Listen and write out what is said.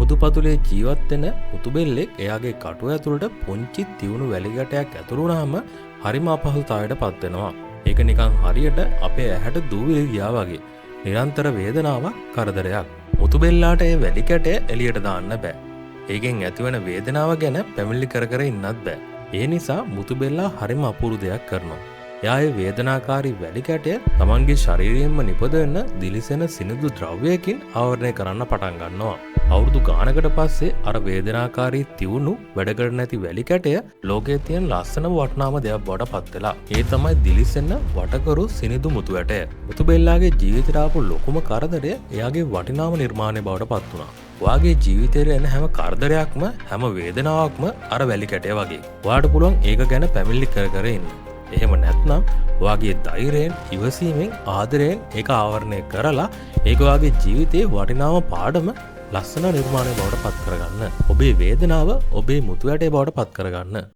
මුහුදුපතුලේ ජීවත් වෙන මුතුබෙල්ලෙක් එයාගේ කටුව ඇතුළට පුංචි තියුණු වැලි ගැටයක් ඇතුළු වුණාම හරිම අපහසුතාවයට පත් වෙනවා. ඒක නිකන් හරියට අපේ ඇහැට දූවිලි ගියා වගේ. නිරන්තර වේදනාවක් කරදරයක්. මුතුබෙල්ලාට ඒ වැලි කැටය එළියට දාන්න බෑ. ඒකෙන් ඇතිවන වේදනාව ගැන පැමිණිලි කර කර ඉන්නත් බෑ. ඒ නිසා මුතුබෙල්ලා හරිම අපූර්ව දෙයක් කරනවා. එයා ඒ වේදනාකාරී වැලි කැටය තමන්ගේ ශරීරයෙන්ම නිපදවන දිලිසෙන සිනිඳු ද්‍රව්‍යයකින් ආවරණය කරන්න පටන් ගන්නවා. අවුරුදු ගානකට පස්සේ අර වේදනාකාරී තියුණු වැඩකර නැති වැලි කැටය ලෝකයේ තියෙන ලස්සනම වටිනාම දෙයක් බවට පත් වෙලා. ඒ තමයි දිලිසෙන වටකරු සිනිඳු මුතු ඇටය. මුතුබෙල්ලාගේ ජීවිතයට ආපු ලොකුම කරදරය එයාගේ වටිනාම නිර්මාණය බවට පත් වුණා. ඔයාගේ ජීවිතේට එන හැම කරදරයක්ම හැම වේදනාවක්ම අර වැලි කැටය වගේ. ඔයාට පුළුවන් ඒක ගැන පැමිණිලි කර කර ඉන්න. එහෙම නැත්නම් ඔයාගේ ධෛර්යයෙන් ඉවසීමෙන් ආදරයෙන් ඒක ආවරණය කරලා ඒක ඔයාගේ ජීවිතේ වටිනාම පාඩම ලස්සන නිර්මාණය බවට පත් කරගන්න. ඔබේ වේදනාව ඔබේ මුතු ඇටේ බවට පත් කරගන්න.